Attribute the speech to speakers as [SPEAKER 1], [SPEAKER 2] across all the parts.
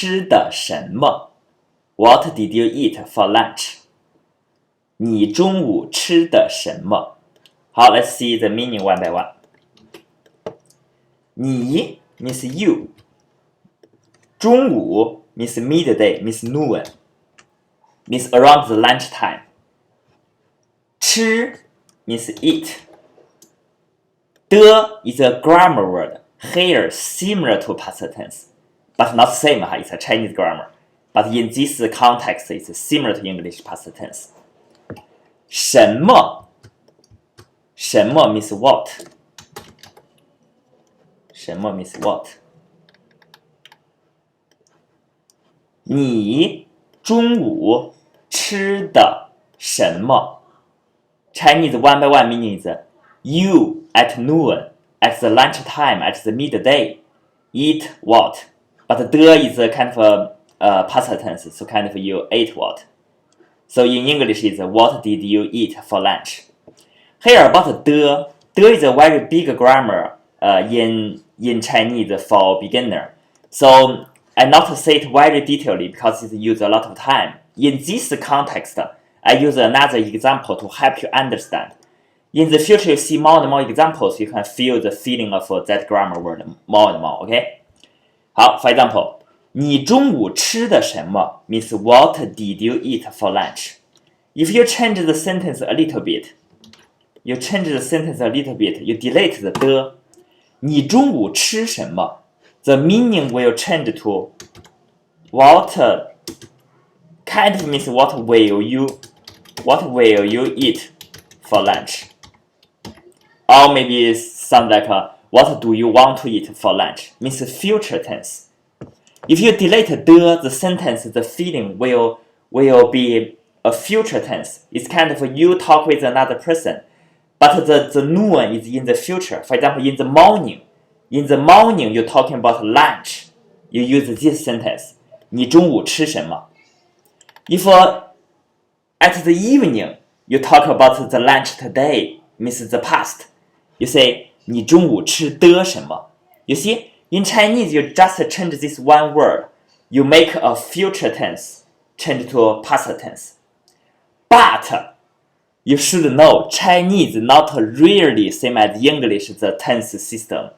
[SPEAKER 1] 吃的什么 ？What did you eat for lunch？ 你中午吃的什么？好 ，Let's see the meaning one by one. 你 means you. 中午 means midday, means noon, means around the lunchtime. 吃 means eat. 的 is a grammar word. Here similar to past tense, but not same. It's a Chinese grammar. But in this context, it's similar to English past tense. 什么？什么 means what？ 什么 means what？ 你中午吃的什么 ？Chinese one by one meaning is you at noon, at the lunchtime, at the midday, eat what? But 的 is a kind of a past tense, so kind of you ate what? So in English is what did you eat for lunch? Here about 的 is a very big grammar in Chinese for beginner. So I not say it very detailedly because it uses a lot of time. In this context, I use another example to help you understand. In the future, you see more and more examples, you can feel the feeling of that grammar word more and more, okay? 好 for example, 你中午吃的什么 means what did you eat for lunch? If you change the sentence a little bit, you delete the 的。你中午吃什么 The meaning will change to what kind of means what will you eat for lunch? Or maybe sound like what do you want to eat for lunch? Means future tense. If you delete the sentence, the feeling will be a future tense. It's kind of you talk with another person, but the noon is in the future. For example, in the morning you're talking about lunch. You use this sentence. 你中午吃什么 If at the evening you talk about the lunch today, means the past. You say 你中午吃的什么 You see, in Chinese you just change this one word. You make a future tense change to past tense. But you should know Chinese not really same as English the tense system.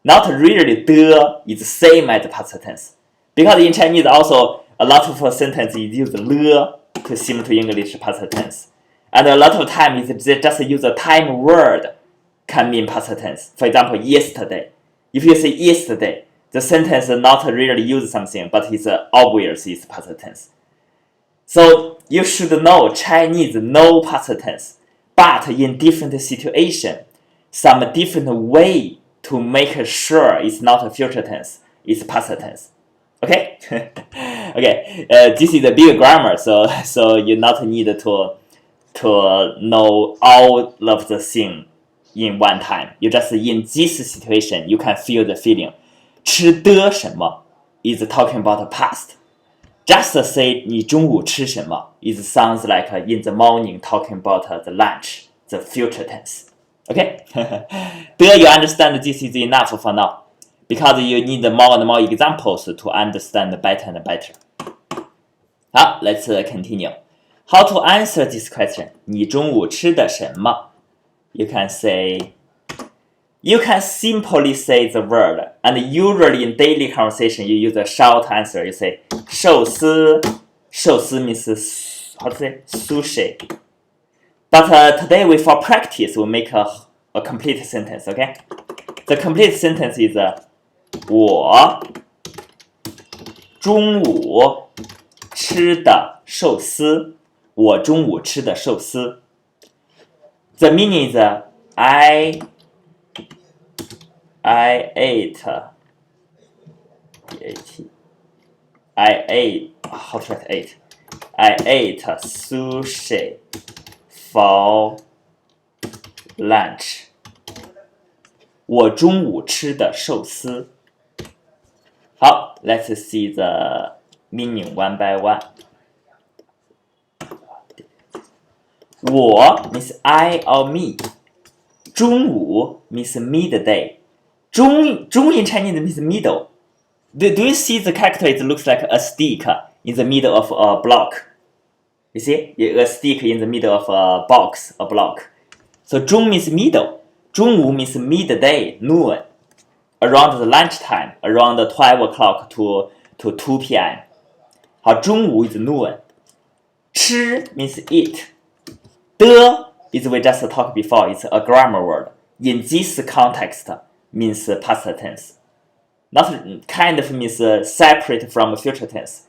[SPEAKER 1] Not really 的 is same as past tense. Because in Chinese also a lot of sentences use 了 to similar to English past tense. And a lot of time is they just use a time word can mean past tense. For example, yesterday. If you say yesterday, the sentence not really use something, but it's obvious it's past tense. So you should know Chinese no past tense, but in different situation, some different way to make sure it's not a future tense, it's past tense. Okay? Okay. This is a big grammar, so you not need to know all of the thing in one time. You just in this situation, you can feel the feeling. 吃的什么 is talking about the past. Just say 你中午吃什么 it sounds like in the morning talking about the lunch, the future tense. Okay? Do you understand this is enough for now? Because you need more and more examples to understand better and better. 好 let's continue. How to answer this question? 你中午吃的什么 You can simply say the word, and usually in daily conversation you use a short answer. You say 寿司 means how to say sushi. But today for practice we make a complete sentence, okay? The complete sentence is 我中午吃的寿司 我中午吃的寿司 The meaning is I ate how to write ate? I ate sushi for lunch. 我中午吃的寿司。好 let's see the meaning one by one. 我 means I or me. 中午 means midday. 中 in Chinese means middle. Do you see the character? It looks like a stick in the middle of a block. You see, a stick in the middle of a box, a block. So 中 means middle. 中午 means midday, noon. Around the lunchtime, around 12 o'clock to 2 p.m. 好，中午 is noon. 吃 means eat. 的 is we just talked before. It's a grammar word. In this context, means past tense. Not kind of means separate from future tense.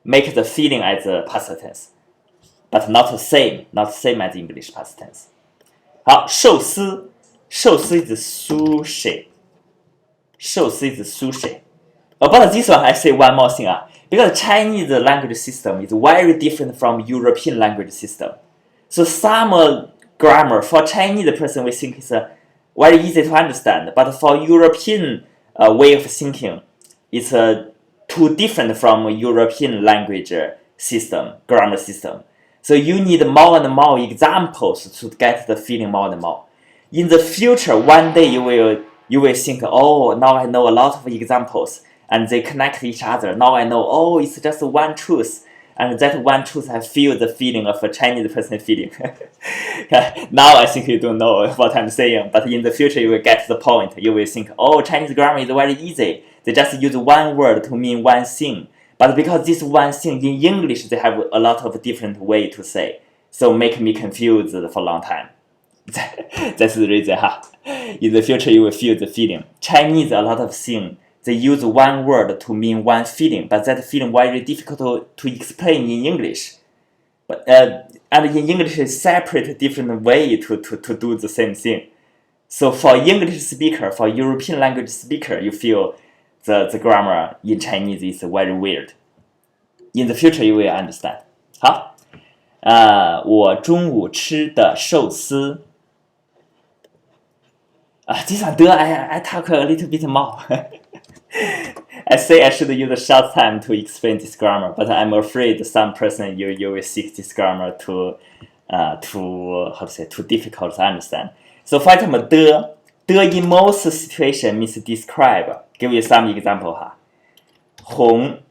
[SPEAKER 1] Make the feeling as past tense. But not the same as English past tense. 好，寿司 is sushi. 寿司 is sushi. About this one, I say one more thing. Because Chinese language system is very different from European language system. So some grammar for Chinese person we think is very easy to understand. But for European way of thinking, it's too different from European language system, grammar system. So you need more and more examples to get the feeling more and more. In the future, one day you will think, oh, now I know a lot of examples and they connect each other. Now I know, oh, it's just one truth. And that one truth I feel the feeling of a Chinese person feeling. Now I think you don't know what I'm saying, but in the future you will get the point. You will think, oh, Chinese grammar is very easy. They just use one word to mean one thing. But because this one thing in English, they have a lot of different way to say. So make me confused for a long time. That's the reason. In the future you will feel the feeling. Chinese, a lot of things, they use one word to mean one feeling, but that feeling very difficult to explain in English. But and in English, is separate different way to do the same thing. So for English speaker, for European language speaker, you feel the grammar in Chinese is very weird. In the future, you will understand. 好，我中午吃的寿司。this one, I talk a little bit more. I say I should use a short time to explain this grammar, but I'm afraid some person you will see this grammar too difficult to understand. So for example, 的 in most situation means describe. Give you some example 红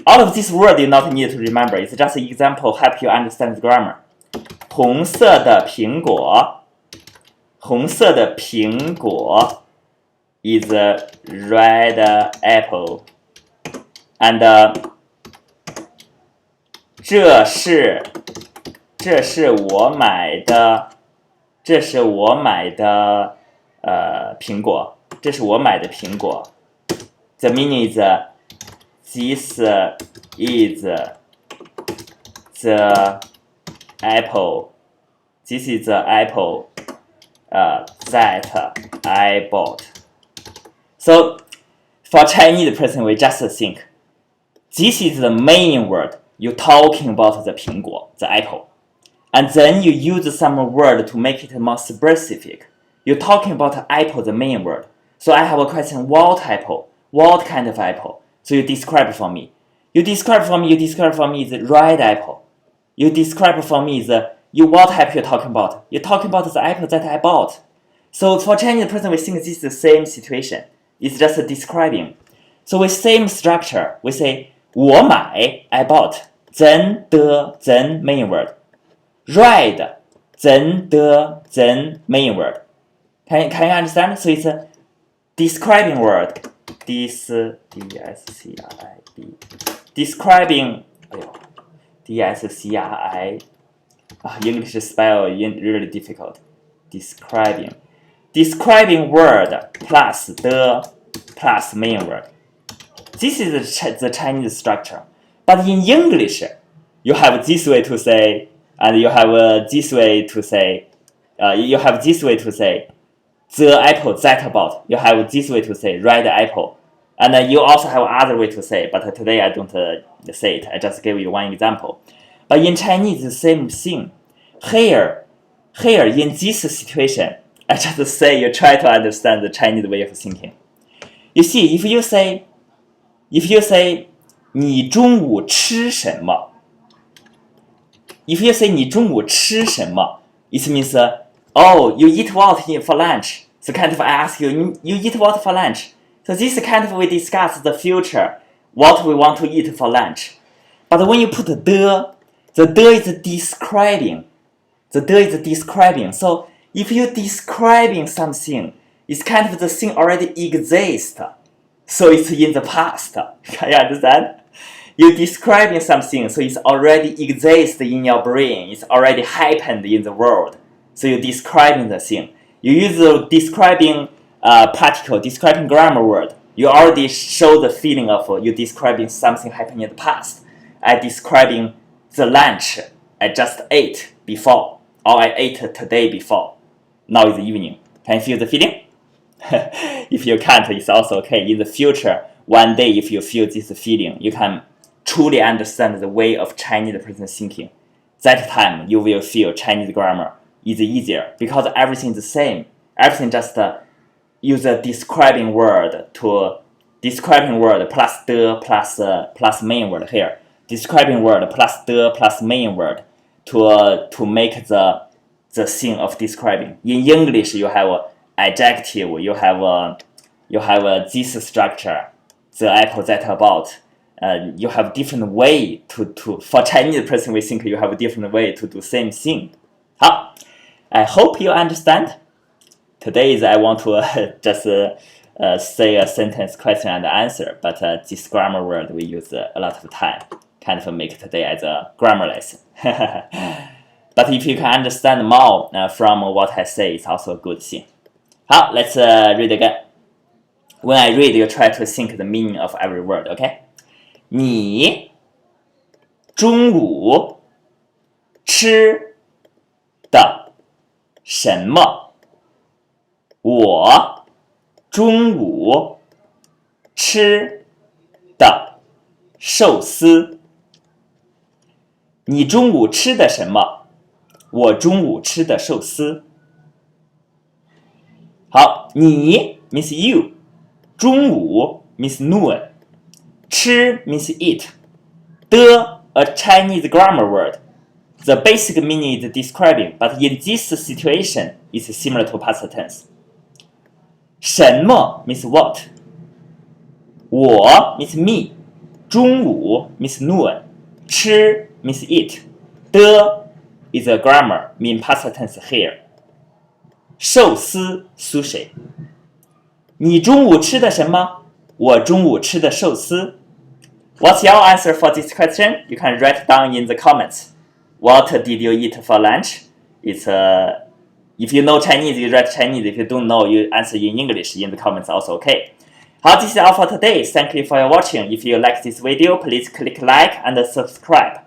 [SPEAKER 1] all of this word you not need to remember. It's just an example help you understand the grammar. 红色的苹果 红色的苹果 is a red apple. And 这是我买的苹果，这是我买的苹果。The meaning is this is the apple. This is the apple that I bought. So for Chinese person, we just think this is the main word. You're talking about the 苹果, the apple. And then you use some word to make it more specific. You're talking about apple, the main word. So I have a question, what apple? What kind of apple? So you describe for me. You describe for me the red apple. You describe for me what apple you're talking about. You're talking about the apple that I bought. So for Chinese person, we think this is the same situation. It's just describing. So with same structure, we say 我买 I bought. Then main word. Red, then main word. Can you understand? So it's a describing word. Describe. Describing. DSCRI. English spell really difficult. Describing. Describing word plus the plus main word. This is the Chinese structure. But in English, you have this way to say, and you have this way to say, the apple that about. You have this way to say red apple. And you also have other way to say, but today I don't say it. I just give you one example. But in Chinese, the same thing. Here, in this situation, I just say you try to understand the Chinese way of thinking. You see, if you say 你中午吃什么 If you say 你中午吃什么 it means oh, you eat what for lunch. So kind of I ask you, you eat what for lunch? So this kind of we discuss the future what we want to eat for lunch. But when you put the de is describing. The de is describing. So if you're describing something, it's kind of the thing already exists. So it's in the past. Can you understand? You're describing something, so it's already exists in your brain. It's already happened in the world. So you're describing the thing. You use the describing particle, describing grammar word. You already show the feeling of you describing something happening in the past. I describing the lunch I just ate before, or I ate today before. Now is evening. Can you feel the feeling? If you can't, it's also okay. In the future, one day if you feel this feeling, you can truly understand the way of Chinese person thinking. That time you will feel Chinese grammar is easier because everything is the same. Everything just use a describing word plus de plus main word here. Describing word plus de plus main word to make the thing of describing. In English, you have a adjective. You have this structure. The apple that about. You have different way to for Chinese person we think you have a different way to do same thing. 好 I hope you understand. Today I want to just say a sentence question and answer, but this grammar word we use a lot of time, kind of make today as a grammar lesson. But if you can understand more from what I say, it's also a good thing. 好 let's read again. When I read, you try to think the meaning of every word, okay? 你中午吃的什么？我中午吃的寿司。你中午吃的什么？我中午吃的寿司。好，你 means you， 中午 means noon， 吃 means eat， 的 a Chinese grammar word. The basic meaning is describing, but in this situation, it's similar to past tense. 什么 means what. 我 means me. 中午 means noon. 吃 means eat. 的 is a grammar, mean past tense here. 寿司 sushi. 你中午吃的什么？我中午吃的寿司。What's your answer for this question? You can write down in the comments. What did you eat for lunch? It's if you know Chinese, you write Chinese. If you don't know, you answer in English in the comments also, okay? 好， this is all for today. Thank you for your watching. If you like this video, please click like and subscribe.